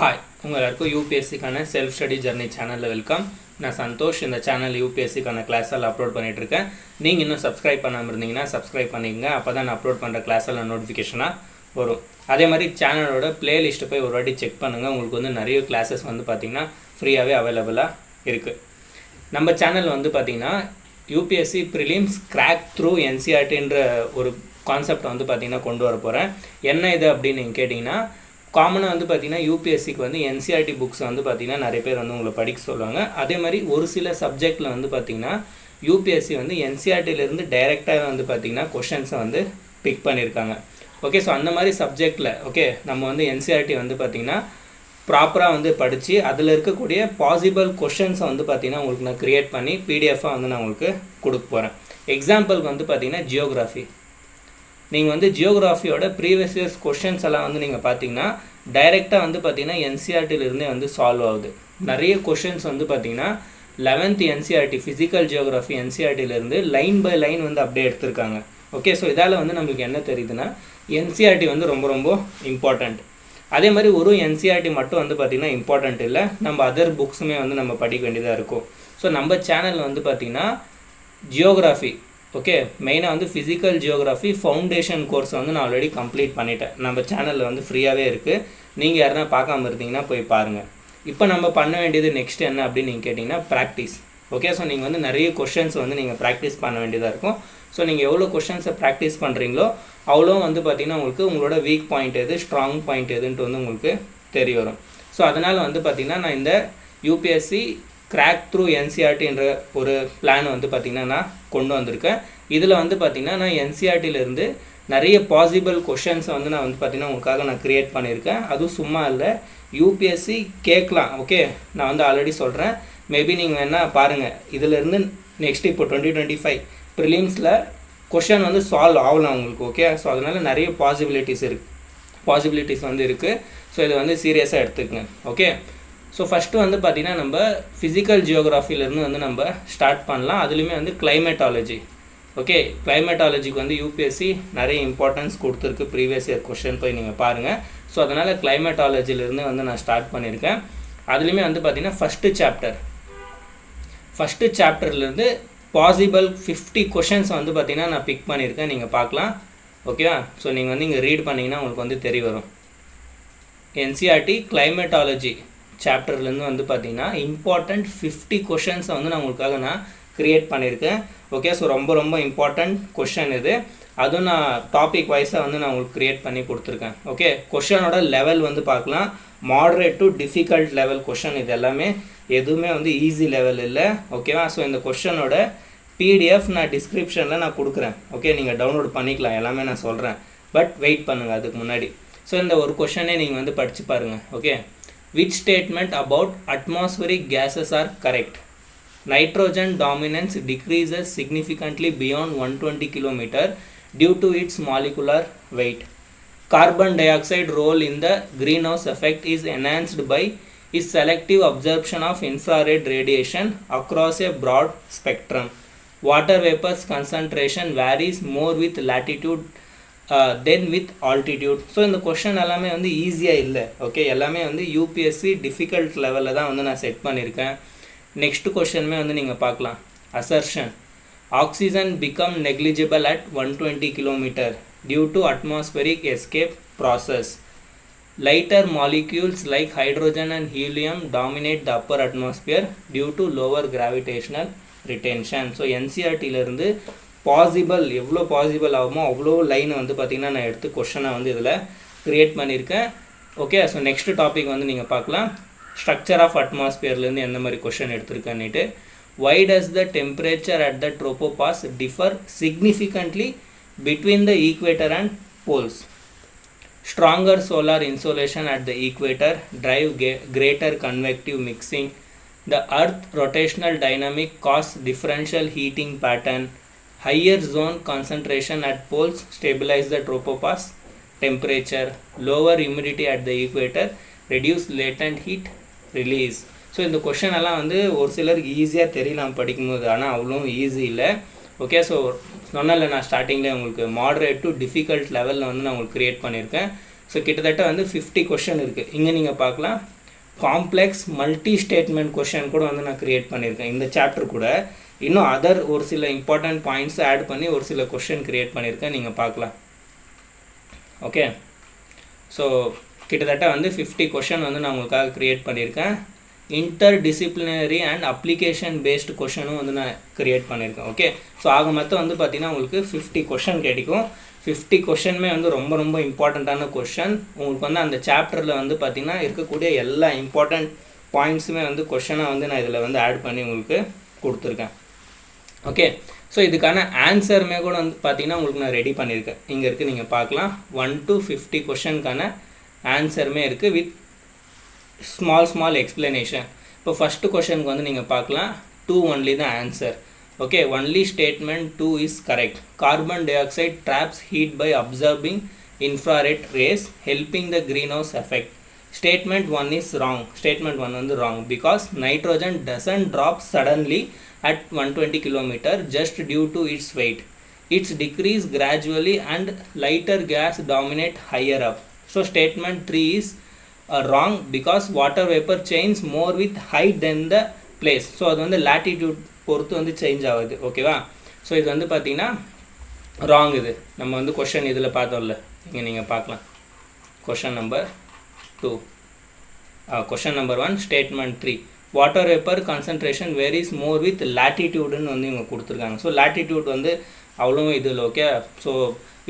Hi, உங்கள் எல்லாருக்கும் யூபிஎஸ்சிக்கான self study journey சேனலில் வெல்கம். நான் சந்தோஷ். இந்த சேனல் யூபிஎஸ்சிக்கான கிளாஸெல்லாம் அப்லோட் பண்ணிகிட்ருக்கேன். நீங்கள் இன்னும் சப்ஸ்கிரைப் பண்ணாமல் இருந்தீங்கன்னா சப்ஸ்கிரைப் பண்ணிக்கங்க. அப்போ தான் நான் அப்லோட் பண்ணுற கிளாஸெல்லாம் நோட்டிஃபிகேஷனாக வரும். அதே மாதிரி சேனலோட பிளேலிஸ்ட்டை போய் ஒரு வாட்டி செக் பண்ணுங்கள். உங்களுக்கு வந்து நிறைய கிளாஸஸ் வந்து பார்த்திங்கன்னா ஃப்ரீயாகவே அவைலபிளாக இருக்குது. நம்ம சேனல் வந்து பார்த்திங்கன்னா யூபிஎஸ்சி ப்ரிலிம்ஸ் கிராக் த்ரூ என்சிஆர்டின்ற ஒரு கான்செப்டை வந்து பார்த்திங்கன்னா கொண்டு வர போகிறேன். என்ன இது அப்படின்னு நீங்கள் கேட்டிங்கன்னா, காமனாக வந்து பார்த்திங்கன்னா யூபிஎஸ்சிக்கு வந்து என்சிஆர்டி புக்ஸ் வந்து பார்த்திங்கன்னா நிறைய பேர் வந்து உங்களை படிக்க சொல்லுவாங்க. அதே மாதிரி ஒரு சில சப்ஜெக்டில் வந்து பார்த்திங்கன்னா யூபிஎஸ்சி வந்து என்சிஆர்டிலேருந்து டைரெக்டாக வந்து பார்த்திங்கன்னா கொஷின்ஸை வந்து பிக் பண்ணியிருக்காங்க. ஓகே, ஸோ அந்த மாதிரி சப்ஜெக்டில் நம்ம வந்து என்சிஆர்டி வந்து பார்த்திங்கன்னா ப்ராப்பராக வந்து படித்து அதில் இருக்கக்கூடிய பாசிபிள் கொஷின்ஸை வந்து பார்த்திங்கன்னா உங்களுக்கு நான் க்ரியேட் பண்ணி பிடிஎஃபாக வந்து நான் உங்களுக்கு கொடுக்க போகிறேன். எக்ஸாம்பிளுக்கு வந்து பார்த்திங்கன்னா ஜியோகிராஃபி. நீங்கள் வந்து ஜியோகிராஃபியோட ப்ரீவியஸ் இயர்ஸ் கொஷின்ஸ் எல்லாம் வந்து நீங்கள் பார்த்தீங்கன்னா டைரெக்டாக வந்து பார்த்தீங்கன்னா என்சிஆர்டிலிருந்தே வந்து சால்வ் ஆகுது. நிறைய கொஷின்ஸ் வந்து பார்த்தீங்கன்னா 11th என்சிஆர்டி ஃபிசிக்கல் ஜியோகிராஃபி என்சிஆர்டிலேருந்து லைன் பை லைன் வந்து அப்படியே எடுத்திருக்காங்க. ஓகே, ஸோ இதால் வந்து நம்மளுக்கு என்ன தெரியுதுன்னா என்சிஆர்டி வந்து ரொம்ப ரொம்ப இம்பார்ட்டண்ட். அதே மாதிரி ஒரு என்சிஆர்டி மட்டும் வந்து பார்த்திங்கன்னா இம்பார்ட்டண்ட் இல்லை, நம்ம அதர் புக்ஸுமே வந்து நம்ம படிக்க வேண்டியதாக இருக்கும். ஸோ நம்ம சேனலில் வந்து பார்த்திங்கன்னா ஜியோகிராஃபி மெயினாக வந்து ஃபிசிக்கல் ஜியோகிராஃபி ஃபவுண்டேஷன் கோர்ஸ் வந்து நான் ஆல்ரெடி கம்ப்ளீட் பண்ணிட்டேன். நம்ம சேனலில் வந்து ஃப்ரீயாகவே இருக்குது. நீங்கள் யாருன்னா பார்க்காம இருந்தீங்கன்னா போய் பாருங்கள். இப்போ நம்ம பண்ண வேண்டியது நெக்ஸ்ட் என்ன அப்படின்னு நீங்கள் கேட்டிங்கன்னா ப்ராக்டிஸ். ஸோ நீங்கள் வந்து நிறைய கொஷின்ஸ் வந்து நீங்கள் ப்ராக்டிஸ் பண்ண வேண்டியதாக இருக்கும். ஸோ நீங்கள் எவ்வளோ கொஷின்ஸை ப்ராக்டிஸ் பண்ணுறீங்களோ அவ்வளோ வந்து பார்த்திங்கன்னா உங்களுக்கு உங்களோட வீக் பாயிண்ட் எது, ஸ்ட்ராங் பாயிண்ட் எதுன்ட்டு வந்து உங்களுக்கு தெரிய வரும். ஸோ அதனால் வந்து பார்த்திங்கன்னா நான் இந்த யூபிஎஸ்சி கிராக் த்ரூ என்சிஆர்டின்ற ஒரு பிளான் வந்து பார்த்திங்கன்னா நான் கொண்டு வந்திருக்கேன். இதில் வந்து பார்த்திங்கன்னா நான் என்சிஆர்டிலேருந்து நிறைய பாசிபிள் கொஷின்ஸை வந்து நான் வந்து பார்த்திங்கன்னா உங்களுக்காக நான் க்ரியேட் பண்ணியிருக்கேன். அதுவும் சும்மா இல்லை, யூபிஎஸ்சி கேட்கலாம். நான் வந்து ஆல்ரெடி சொல்கிறேன். மேபி நீங்கள் வேணால் பாருங்கள், இதிலேருந்து நெக்ஸ்ட் இப்போ 2025 ப்ரிலிம்ஸில் கொஷின் வந்து சால்வ் ஆகலாம் உங்களுக்கு. ஸோ அதனால் நிறைய பாசிபிலிட்டிஸ் வந்து இருக்குது. ஸோ இதை வந்து சீரியஸாக எடுத்துக்கங்க. ஸோ ஃபஸ்ட்டு வந்து பார்த்திங்கன்னா நம்ம ஃபிசிக்கல் ஜியோகிராஃபிலேருந்து வந்து நம்ம ஸ்டார்ட் பண்ணலாம். அதுலேயுமே வந்து கிளைமேட்டாலஜி. கிளைமேட்டாலஜிக்கு வந்து யூபிஎஸ்சி நிறைய இம்பார்ட்டன்ஸ் கொடுத்துருக்கு. ப்ரீவியஸ் இயர் கொஷின் போய் நீங்கள் பாருங்கள். ஸோ அதனால் கிளைமேட்டாலஜிலேருந்து வந்து நான் ஸ்டார்ட் பண்ணியிருக்கேன். அதுலேயுமே வந்து பார்த்திங்கன்னா ஃபஸ்ட்டு சாப்டர்லேருந்து பாசிபிள் 50 கொஷின்ஸ் வந்து பார்த்திங்கன்னா நான் பிக் பண்ணியிருக்கேன். நீங்கள் பார்க்கலாம். ஓகேவா? ஸோ நீங்கள் வந்து இங்கே ரீட் பண்ணிங்கன்னா உங்களுக்கு வந்து தெரிய வரும். என்சிஆர்டி கிளைமேட்டாலஜி சாப்டர்லேருந்து வந்து பார்த்திங்கன்னா இம்பார்ட்டண்ட் 50 கொஷின்ஸை வந்து நான் உங்களுக்காக க்ரியேட் பண்ணியிருக்கேன். ஸோ ரொம்ப ரொம்ப இம்பார்ட்டண்ட் கொஷின் இது. அதுவும் நான் டாபிக் வைஸாக வந்து நான் உங்களுக்கு க்ரியேட் பண்ணி கொடுத்துருக்கேன். கொஷனோட லெவல் வந்து பார்க்கலாம். Moderate to difficult level question. இது எல்லாமே எதுவுமே வந்து ஈஸி லெவல் இல்லை. ஓகேவா? ஸோ இந்த கொஷனோட பிடிஎஃப் நான் டிஸ்கிரிப்ஷனில் நான் கொடுக்குறேன். நீங்கள் டவுன்லோட் பண்ணிக்கலாம். எல்லாமே நான் சொல்கிறேன். பட் வெயிட் பண்ணுங்கள் அதுக்கு முன்னாடி. ஸோ இந்த ஒரு கொஷனே நீங்கள் வந்து படித்து பாருங்கள். Which statement about atmospheric gases are correct? Nitrogen dominance decreases significantly beyond 120 km due to its molecular weight. Carbon dioxide role in the greenhouse effect is enhanced by its selective absorption of infrared radiation across a broad spectrum. Water vapor's concentration varies more with latitude then with altitude. So இந்த question எல்லாமே வந்து ஈஸியாக இல்லை. எல்லாமே வந்து UPSC difficult லெவலில் தான் வந்து நான் செட் பண்ணியிருக்கேன். நெக்ஸ்ட் கொஷனுமே வந்து நீங்கள் பார்க்கலாம். Assertion. Oxygen become negligible at 120 km due to atmospheric escape process. Lighter molecules like hydrogen and helium dominate the upper atmosphere due to lower gravitational retention. So என்சிஆர்டியிலேருந்து possible எவ்வளோ பாசிபிள் ஆகுமோ அவ்வளோ லைனை வந்து பார்த்திங்கன்னா நான் எடுத்து கொஷனை வந்து இதில் க்ரியேட் பண்ணியிருக்கேன். ஸோ நெக்ஸ்ட் டாபிக் வந்து நீங்கள் பார்க்கலாம். ஸ்ட்ரக்சர் ஆஃப் அட்மாஸ்பியர்லேருந்து எந்த மாதிரி கொஷன் எடுத்திருக்கேன்னுட்டு. Why does the temperature at the tropopause differ significantly between the equator and poles? Stronger solar insolation at the equator drive greater convective mixing. The earth rotational dynamic cause differential heating pattern. Higher zone concentration at poles stabilize the tropopause temperature. Lower humidity at the equator reduce latent heat release. So இந்த question எல்லாம் வந்து ஒரு சிலருக்கு ஈஸியாக தெரியலாம் படிக்கும்போது, ஆனால் அவ்வளோ ஈஸி இல்லை. ஸோ சொன்னல நான் ஸ்டார்டிங்கில் உங்களுக்கு மாடரேட் டு டிஃபிகல்ட் லெவலில் வந்து நான் உங்களுக்கு க்ரியேட் பண்ணியிருக்கேன். ஸோ கிட்டத்தட்ட வந்து 50 கொஷின் இருக்குது. இங்கே நீங்கள் பார்க்கலாம் காம்ப்ளெக்ஸ் மல்டி ஸ்டேட்மெண்ட் கொஷின் கூட வந்து நான் க்ரியேட் பண்ணியிருக்கேன். இந்த சாப்டர் கூட இன்னும் அதர் ஒரு சில இம்பார்ட்டன்ட் பாயிண்ட்ஸ் ஆட் பண்ணி ஒரு சில கொஷின் க்ரியேட் பண்ணியிருக்கேன், நீங்கள் பார்க்கலாம். ஓகே, ஸோ கிட்டத்தட்ட வந்து 50 கொஷின் வந்து நான் உங்களுக்காக க்ரியேட் பண்ணியிருக்கேன். இன்டர்டிசிப்ளினரி அண்ட் அப்ளிகேஷன் பேஸ்டு கொஷனும் வந்து நான் க்ரியேட் பண்ணியிருக்கேன். ஓகே, ஸோ ஆக மொத்தம் வந்து பார்த்திங்கன்னா உங்களுக்கு 50 கொஷின் கிடைக்கும். 50 கொஷனுமே வந்து ரொம்ப ரொம்ப இம்பார்ட்டண்ட்டான கொஷன். உங்களுக்கு வந்து அந்த சாப்டரில் வந்து பார்த்திங்கன்னா இருக்கக்கூடிய எல்லா இம்பார்ட்டண்ட் பாயிண்ட்ஸுமே வந்து கொஷனாக வந்து நான் இதில் வந்து ஆட் பண்ணி உங்களுக்கு கொடுத்துருக்கேன். ஓகே, ஸோ இதுக்கான ஆன்சருமே கூட வந்து பார்த்திங்கன்னா உங்களுக்கு நான் ரெடி பண்ணியிருக்கேன். இங்கே இருக்குது, நீங்கள் பார்க்கலாம். 1 to 50 கொஷனுக்கான ஆன்சருமே இருக்குது வித் ஸ்மால் எக்ஸ்பிளனேஷன். இப்போ ஃபஸ்ட்டு கொஷனுக்கு வந்து நீங்கள் பார்க்கலாம் 2 ஒன்லி தான் answer. Okay, only statement 2 is correct. Carbon dioxide traps heat by absorbing infrared rays helping the greenhouse effect. Statement 1 is wrong. Statement 1 வந்து wrong because nitrogen doesn't drop suddenly at 120 km just due to its weight. It's decrease gradually and lighter gas dominate higher up. So statement 3 is wrong because water vapor changes more with height than the place. So அது வந்து latitude பொறுத்து வந்து change ஆகுது. ஓகேவா? So இது வந்து பார்த்தீங்கன்னா wrong. இது நம்ம வந்து கொஷன் இதில் பார்த்தோம்ல, இங்கே நீங்கள் பார்க்கலாம். Question number 2, question number 1 statement 3 water vapour concentration varies more with லாட்டிடியூடுன்னு வந்து இவங்க கொடுத்துருக்காங்க. ஸோ லாட்டிடியூட் வந்து அவ்வளோ இதில் ஓகே. ஸோ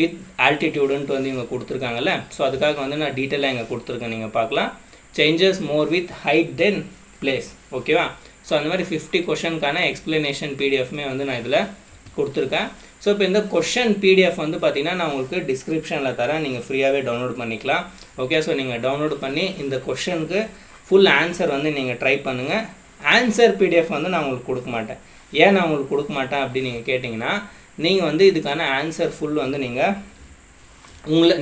வித் ஆல்டிடியூடுன்ட்டு வந்து இவங்க கொடுத்துருக்காங்கல்ல, ஸோ அதுக்காக வந்து நான் டீட்டெயிலாக இங்கே கொடுத்துருக்கேன், நீங்கள் பார்க்கலாம். Changes more with height than place. ஓகேவா? ஸோ அந்த மாதிரி 50 கொஷனுக்கான எக்ஸ்பிளனேஷன் பிடிஎஃப்மே வந்து நான் இதில் கொடுத்துருக்கேன். ஸோ இப்போ இந்த கொஷன் பிடிஎஃப் வந்து பார்த்திங்கன்னா நான் உங்களுக்கு டிஸ்கிரிப்ஷனில் தரேன், நீங்கள் ஃப்ரீயாகவே டவுன்லோட் பண்ணிக்கலாம். ஓகே, ஸோ நீங்கள் டவுன்லோட் பண்ணி இந்த கொஷனுக்கு ஃபுல் ஆன்சர் வந்து நீங்கள் ட்ரை பண்ணுங்கள். ஆன்சர் பிடிஎஃப் வந்து நான் உங்களுக்கு கொடுக்க மாட்டேன். ஏன் நான் உங்களுக்கு கொடுக்க மாட்டேன் அப்படின்னு நீங்கள் கேட்டிங்கன்னா, நீங்கள் வந்து இதுக்கான ஆன்சர் ஃபுல் வந்து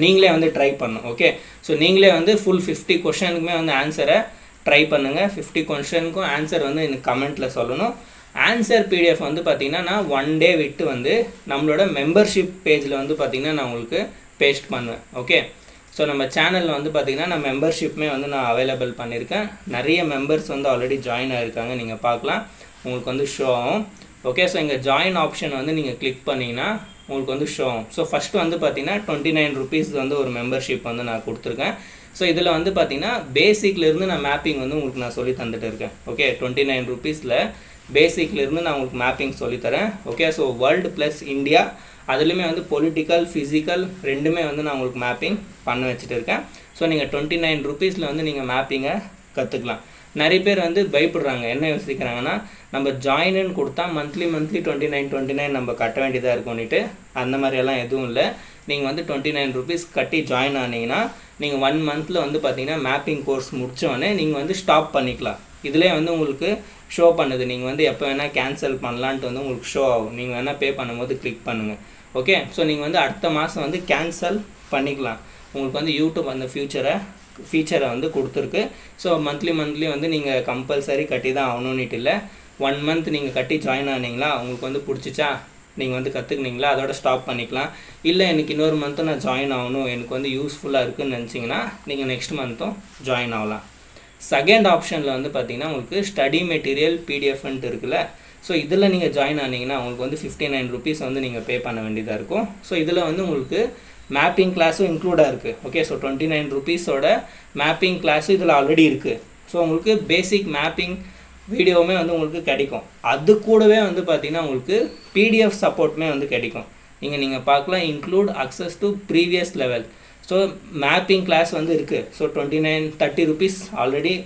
நீங்களே வந்து ட்ரை பண்ணணும். ஓகே, ஸோ நீங்களே வந்து ஃபுல் 50 கொஷனுக்குமே வந்து ஆன்சரை ட்ரை பண்ணுங்கள். 50 கொஷனுக்கும் ஆன்சர் வந்து எனக்கு கமெண்ட்டில் சொல்லணும். ஆன்சர் பிடிஎஃப் வந்து பார்த்திங்கன்னா நான் 1 டே விட்டு வந்து நம்மளோட மெம்பர்ஷிப் பேஜில் வந்து பார்த்திங்கன்னா நான் உங்களுக்கு பேஸ்ட் பண்ணுவேன். ஓகே, ஸோ நம்ம சேனலில் வந்து பார்த்திங்கன்னா நான் மெம்பர்ஷிப்புமே வந்து நான் அவைலபிள் பண்ணியிருக்கேன். நிறைய மெம்பர்ஸ் வந்து ஆல்ரெடி ஜாயின் ஆகிருக்காங்க, நீங்கள் பார்க்கலாம். உங்களுக்கு வந்து ஷோ ஆகும். ஓகே, ஸோ இங்கே ஜாயின் ஆப்ஷன் வந்து நீங்கள் கிளிக் பண்ணிங்கன்னா உங்களுக்கு வந்து ஷோ ஆகும். ஸோ ஃபஸ்ட்டு வந்து பார்த்திங்கன்னா 29 ருபீஸ் வந்து ஒரு மெம்பர்ஷிப் வந்து நான் கொடுத்துருக்கேன். ஸோ இதில் வந்து பார்த்திங்கன்னா பேசிக்லேருந்து நான் மேப்பிங் வந்து உங்களுக்கு நான் சொல்லி தந்துட்டு இருக்கேன். ஓகே, 29 ருபீஸில் பேசிக்லேருந்து நான் உங்களுக்கு மேப்பிங் சொல்லித்தரேன். Okay, so world plus India அதுலேயுமே வந்து பொலிட்டிக்கல் ஃபிசிக்கல் ரெண்டுமே வந்து நான் உங்களுக்கு மேப்பிங் பண்ண வச்சுட்டு இருக்கேன். ஸோ நீங்கள் 29 ருபீஸில் வந்து நீங்கள் மேப்பிங்கை கற்றுக்கலாம். நிறைய பேர் வந்து பயப்படுறாங்க. என்ன யோசிக்கிறாங்கன்னா, நம்ம ஜாயின்னு கொடுத்தா மந்த்லி 29 நம்ம கட்ட வேண்டியதாக இருக்கும்னுட்டு. அந்த மாதிரியெல்லாம் எதுவும் இல்லை. நீங்கள் வந்து 29 ருபீஸ் கட்டி ஜாயின் ஆனீங்கன்னா நீங்கள் 1 மந்தில் வந்து பார்த்தீங்கன்னா மேப்பிங் கோர்ஸ் முடித்தோடனே நீங்கள் வந்து ஸ்டாப் பண்ணிக்கலாம். இதிலே வந்து உங்களுக்கு ஷோ பண்ணுது. நீங்கள் வந்து எப்போ வேணால் கேன்சல் பண்ணலான்ட்டு வந்து உங்களுக்கு ஷோ ஆகும். நீங்கள் வேணால் பே பண்ணும்போது கிளிக் பண்ணுங்கள். ஓகே, ஸோ நீங்கள் வந்து அடுத்த மாதம் வந்து கேன்சல் பண்ணிக்கலாம். உங்களுக்கு வந்து யூடியூப் அந்த ஃபீச்சரை வந்து கொடுத்துருக்கு. ஸோ மந்த்லி வந்து நீங்கள் கம்பல்சரி கட்டி தான் ஆகணுன்னுட்டு இல்லை. 1 மந்த் நீங்கள் கட்டி ஜாயின் ஆனீங்களா, உங்களுக்கு வந்து பிடிச்சிச்சா, நீங்கள் வந்து கற்றுக்குனீங்களா, அதோட ஸ்டாப் பண்ணிக்கலாம். இல்லை எனக்கு இன்னொரு மந்த்தும் நான் ஜாயின் ஆகணும், எனக்கு வந்து யூஸ்ஃபுல்லாக இருக்குதுன்னு நினச்சிங்கன்னா நீங்கள் நெக்ஸ்ட் மந்த்தும் ஜாயின் ஆகலாம். செகண்ட் ஆப்ஷனில் வந்து பார்த்திங்கன்னா உங்களுக்கு ஸ்டடி மெட்டீரியல் பிடிஎஃப்ன்ட்டு இருக்குல்ல. ஸோ இதில் நீங்கள் ஜாயின் ஆனீங்கன்னா உங்களுக்கு வந்து 59 ருபீஸ் வந்து நீங்கள் பே பண்ண வேண்டியதாக இருக்கும். ஸோ இதில் வந்து உங்களுக்கு மேப்பிங் கிளாஸும் இன்க்ளூடாக இருக்குது. ஓகே, ஸோ 29 ருபீஸோட மேப்பிங் கிளாஸும் இதில் ஆல்ரெடி இருக்குது. ஸோ உங்களுக்கு பேசிக் மேப்பிங் வீடியோவுமே வந்து உங்களுக்கு கிடைக்கும். அது கூடவே வந்து பார்த்திங்கன்னா உங்களுக்கு பிடிஎஃப் சப்போர்ட்டுமே வந்து கிடைக்கும். நீங்கள் பார்க்கலாம், include access to previous level. So mapping class வந்து இருக்குது. So 30 rupees already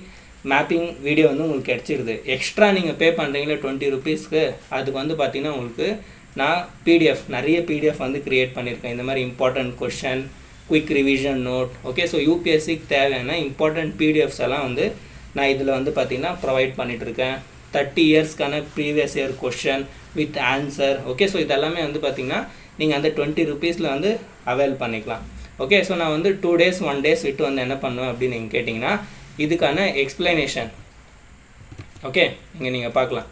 mapping video வந்து உங்களுக்கு கிடச்சிருது. எக்ஸ்ட்ரா நீங்கள் பே பண்ணுறீங்களே 20 ருபீஸ்க்கு, அதுக்கு வந்து பார்த்திங்கன்னா உங்களுக்கு நான் நிறைய பிடிஎஃப் வந்து க்ரியேட் பண்ணியிருக்கேன். இந்த மாதிரி important question, quick revision note. Okay, so யூபிஎஸ்சிக்கு தேவையான இம்பார்ட்டண்ட் பிடிஎஃப்ஸ் எல்லாம் வந்து நான் இதில் வந்து பார்த்திங்கன்னா ப்ரொவைட் பண்ணிகிட்ருக்கேன். 30 இயர்ஸ்க்கான previous year question with answer. Okay, so இதெல்லாமே வந்து பார்த்திங்கன்னா நீங்கள் அந்த 20 ருபீஸில் வந்து அவைல் பண்ணிக்கலாம். ஓகே, ஸோ நான் வந்து 2 days 1 days விட்டு வந்து என்ன பண்ணுவேன் அப்படின்னு நீங்கள் கேட்டிங்கன்னா, இதுக்கான எக்ஸ்பிளனேஷன். ஓகே, இங்கே நீங்கள் பார்க்கலாம்,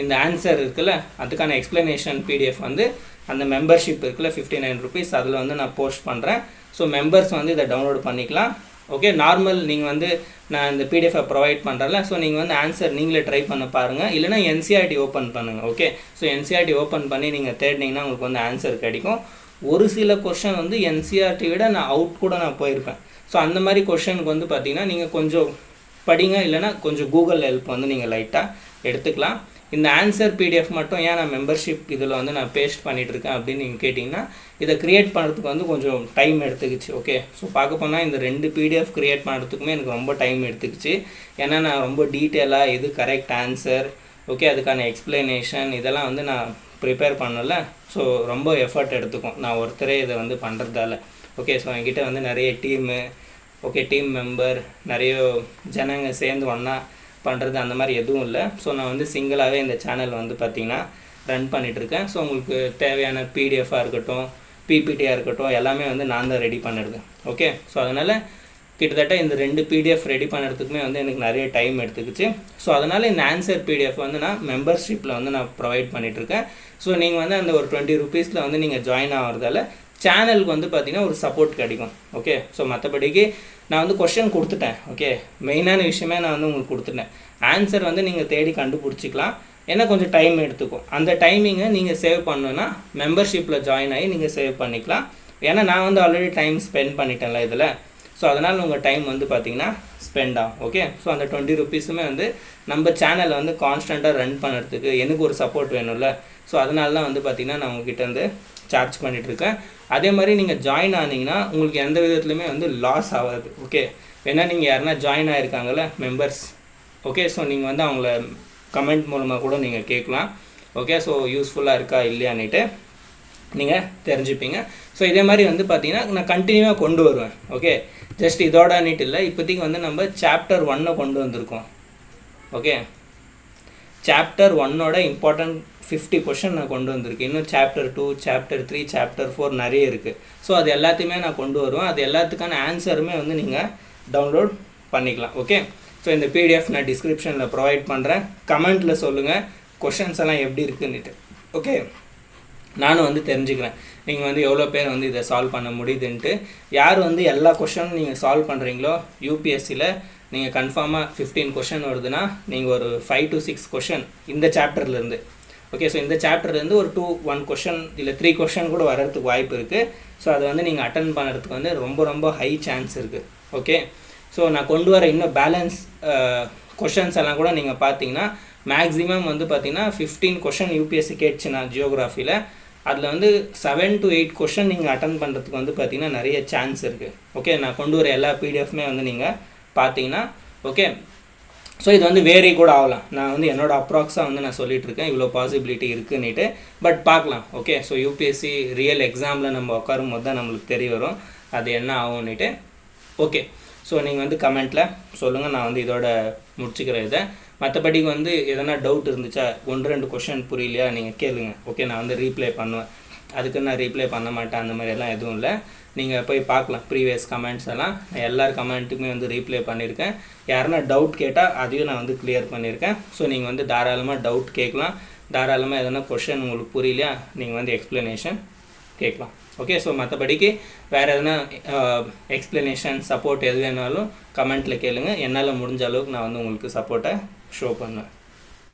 இந்த ஆன்சர் இருக்குல்ல, அதுக்கான எக்ஸ்பிளனேஷன் பிடிஎஃப் வந்து அந்த மெம்பர்ஷிப் இருக்குல்ல 59 rupees அதில் வந்து நான் போஸ்ட் பண்ணுறேன். ஸோ மெம்பர்ஸ் வந்து இதை டவுன்லோட் பண்ணிக்கலாம். ஓகே, நார்மல் நீங்கள் வந்து நான் இந்த பிடிஎஃபை ப்ரொவைட் பண்ணுறேன்ல, ஸோ நீங்கள் வந்து ஆன்சர் நீங்களே ட்ரை பண்ண பாருங்கள். இல்லைனா என்சிஆர்டி ஓப்பன் பண்ணுங்கள். ஓகே, ஸோ என்சிஆர்டி ஓப்பன் பண்ணி நீங்கள் தேடினீங்கன்னா உங்களுக்கு வந்து ஆன்சர் கிடைக்கும். ஒரு சில கொஷன் வந்து என்சிஆர்டி விட நான் அவுட் கூட நான் போயிருப்பேன். ஸோ அந்த மாதிரி கொஷனுக்கு வந்து பார்த்தீங்கன்னா நீங்கள் கொஞ்சம் படிங்க, இல்லைனா கொஞ்சம் கூகுள் ஹெல்ப் வந்து நீங்கள் லைட்டாக எடுத்துக்கலாம். இந்த ஆன்சர் பிடிஎஃப் மட்டும் ஏன் நான் மெம்பர்ஷிப் இதில் வந்து நான் பேஸ்ட் பண்ணிகிட்ருக்கேன் அப்படின்னு நீங்கள் கேட்டிங்கன்னா, இதை க்ரியேட் பண்ணுறதுக்கு வந்து கொஞ்சம் டைம் எடுத்துக்கிச்சு. ஓகே, ஸோ பார்க்க போனால் இந்த 2 பிடிஎஃப் க்ரியேட் பண்ணுறதுக்குமே எனக்கு ரொம்ப டைம் எடுத்துக்கிச்சு. ஏன்னா நான் ரொம்ப டீட்டெயிலாக எது கரெக்ட் ஆன்சர், ஓகே, அதுக்கான எக்ஸ்ப்ளனேஷன் இதெல்லாம் வந்து நான் ப்ரிப்பேர் பண்ணல. ஸோ ரொம்ப எஃபர்ட் எடுத்துக்கும் நான் ஒருத்தரே இதை வந்து பண்ணுறதால. ஓகே, ஸோ என்கிட்ட வந்து நிறைய டீமு, ஓகே, டீம் மெம்பர், நிறைய ஜனங்க சேர்ந்து ஒன்றா பண்ணுறது அந்த மாதிரி எதுவும் இல்லை. ஸோ நான் வந்து சிங்கிளாகவே இந்த சேனல் வந்து பார்த்திங்கன்னா ரன் பண்ணிகிட்ருக்கேன். ஸோ உங்களுக்கு தேவையான பிடிஎஃபாக இருக்கட்டும், பிபிடியாக இருக்கட்டும், எல்லாமே வந்து நான் தான் ரெடி பண்ணுறது. ஓகே, ஸோ அதனால் கிட்டத்தட்ட இந்த 2 பிடிஎஃப் ரெடி பண்ணுறதுக்குமே வந்து எனக்கு நிறைய டைம் எடுத்துக்கிச்சு. ஸோ அதனால் இந்த ஆன்சர் பிடிஎஃப் வந்து நான் மெம்பர்ஷிப்பில் வந்து நான் ப்ரொவைட் பண்ணிகிட்ருக்கேன். ஸோ நீங்கள் வந்து அந்த ஒரு 20 rupeesல வந்து நீங்கள் ஜாயின் ஆகிறதால சேனலுக்கு வந்து பார்த்திங்கன்னா ஒரு சப்போர்ட் கிடைக்கும். ஓகே, ஸோ மற்றபடிக்கு நான் வந்து கொஷின் கொடுத்துட்டேன். ஓகே, மெயினான விஷயமே நான் வந்து உங்களுக்கு கொடுத்துட்டேன். ஆன்சர் வந்து நீங்கள் தேடி கண்டுபிடிச்சிக்கலாம். ஏன்னா கொஞ்சம் டைம் எடுத்துக்கும். அந்த டைமிங்கை நீங்கள் சேவ் பண்ணணுன்னா மெம்பர்ஷிப்பில் ஜாயின் ஆகி நீங்கள் சேவ் பண்ணிக்கலாம். ஏன்னா நான் வந்து ஆல்ரெடி டைம் ஸ்பெண்ட் பண்ணிட்டேன்ல இதில். ஸோ அதனால் உங்கள் டைம் வந்து பார்த்திங்கன்னா ஸ்பெண்ட் ஆகும். ஓகே, ஸோ அந்த 20 rupeesமே வந்து நம்ம சேனலை வந்து கான்ஸ்டண்ட்டாக ரன் பண்ணுறதுக்கு எனக்கு ஒரு சப்போர்ட் வேணும்ல. ஸோ அதனால தான் வந்து பார்த்திங்கன்னா நான் உங்ககிட்ட வந்து சார்ஜ் பண்ணிகிட்ருக்கேன். அதே மாதிரி நீங்கள் ஜாயின் ஆனீங்கன்னா உங்களுக்கு எந்த விதத்துலையுமே வந்து லாஸ் ஆகாது. ஓகே, ஏன்னா நீங்கள் யாருன்னா ஜாயின் ஆகிருக்காங்கல்ல மெம்பர்ஸ், ஓகே, ஸோ நீங்கள் வந்து அவங்கள கமெண்ட் மூலமாக கூட நீங்கள் கேட்கலாம். ஓகே, ஸோ யூஸ்ஃபுல்லாக இருக்கா இல்லையான்னுட்டு நீங்கள் தெரிஞ்சுப்பீங்க. ஸோ இதே மாதிரி வந்து பார்த்திங்கன்னா நான் கண்டினியூவாக கொண்டு வருவேன். ஓகே, ஜஸ்ட் இதோடன்னுட்டு இல்லை, இப்போதைக்கு வந்து நம்ம சாப்டர் 1 கொண்டு வந்திருக்கோம். ஓகே, சாப்டர் 1 இம்பார்ட்டன்ட் 50 கொஷின் நான் கொண்டு வந்திருக்கேன். இன்னும் சாப்டர் 2, சாப்டர் 3, சாப்டர் 4 நிறைய இருக்குது. ஸோ அது எல்லாத்தையுமே நான் கொண்டு வருவேன். அது எல்லாத்துக்கான ஆன்சருமே வந்து நீங்கள் டவுன்லோட் பண்ணிக்கலாம். ஓகே, ஸோ இந்த பிடிஎஃப் நான் டிஸ்கிரிப்ஷனில் ப்ரொவைட் பண்ணுறேன். கமெண்ட்டில் சொல்லுங்கள் கொஷின்ஸ் எல்லாம் எப்படி இருக்குன்னுட்டு. ஓகே, நானும் வந்து தெரிஞ்சுக்கிறேன் நீங்கள் வந்து எவ்வளோ பேர் வந்து இதை சால்வ் பண்ண முடியுதுன்ட்டு. யார் வந்து எல்லா கொஷனும் நீங்கள் சால்வ் பண்ணுறீங்களோ யூபிஎஸ்சியில் நீங்கள் கன்ஃபார்மாக 15 கொஷின் வருதுன்னா நீங்கள் ஒரு 5 to 6 கொஷின் இந்த சாப்டர்லேருந்து, ஓகே, ஸோ இந்த சாப்டர்லேருந்து ஒரு 1 கொஷின் இல்லை 3 கொஷின் கூட வர்றதுக்கு வாய்ப்பு இருக்குது. ஸோ அதை வந்து நீங்கள் அட்டன் பண்ணுறதுக்கு வந்து ரொம்ப ரொம்ப ஹை சான்ஸ் இருக்குது. ஓகே, ஸோ நான் கொண்டு வர இன்னும் பேலன்ஸ் கொஷின்ஸ் எல்லாம் கூட நீங்கள் பார்த்தீங்கன்னா மேக்ஸிமம் வந்து பார்த்திங்கன்னா 15 கொஷின் யூபிஎஸ்சி கேட்டுச்சுன்னா ஜியோகிராஃபியில் அதில் வந்து 7 to 8 கொஷின் நீங்கள் அட்டன் பண்ணுறதுக்கு வந்து பார்த்திங்கன்னா நிறைய சான்ஸ் இருக்குது. ஓகே, நான் கொண்டு வர எல்லா பிடிஎஃப்மே வந்து நீங்கள் பார்த்தீங்கன்னா ஓகே. ஸோ இது வந்து வேரி கூட ஆகலாம். நான் வந்து என்னோடய அப்ராக்ஸாக வந்து நான் சொல்லிகிட்ருக்கேன் இவ்வளோ பாசிபிலிட்டி இருக்குன்னுட்டு. பட் பார்க்கலாம். ஓகே, ஸோ யூபிஎஸ்சி ரியல் எக்ஸாமில் நம்ம உட்காரும் போது தான் நம்மளுக்கு தெரிய வரும் அது என்ன ஆகும்னுட்டு. ஓகே, ஸோ நீங்கள் வந்து கமெண்ட்டில் சொல்லுங்கள். நான் வந்து இதோட முடிச்சுக்கிறேன் இதை. மற்றபடிக்கு வந்து எதனா டவுட் இருந்துச்சா 1-2 கொஷின் புரியலையா நீங்கள் கேளுங்க. ஓகே, நான் வந்து ரீப்ளை பண்ணுவேன். அதுக்கு நான் ரீப்ளை பண்ண மாட்டேன் அந்த மாதிரி எல்லாம் எதுவும் இல்லை. நீங்கள் போய் பார்க்கலாம் ப்ரீவியஸ் கமெண்ட்ஸ் எல்லாம். நான் எல்லார் கமெண்ட்டுக்குமே வந்து ரீப்ளை பண்ணியிருக்கேன். யாருன்னா டவுட் கேட்டால் அதையும் நான் வந்து கிளியர் பண்ணியிருக்கேன். ஸோ நீங்கள் வந்து தாராளமாக டவுட் கேட்கலாம். தாராளமாக எதனா கொஷின் உங்களுக்கு புரியலையா நீங்கள் வந்து எக்ஸ்ப்ளனேஷன் கேட்கலாம். ஓகே, ஸோ மற்றபடிக்கு வேறு எதனா எக்ஸ்ப்ளனேஷன் சப்போர்ட் எது வேணாலும் கமெண்ட்டில் கேளுங்க. என்னால் முடிஞ்ச அளவுக்கு நான் வந்து உங்களுக்கு சப்போர்ட்டை ஷோ பண்ணுவேன்.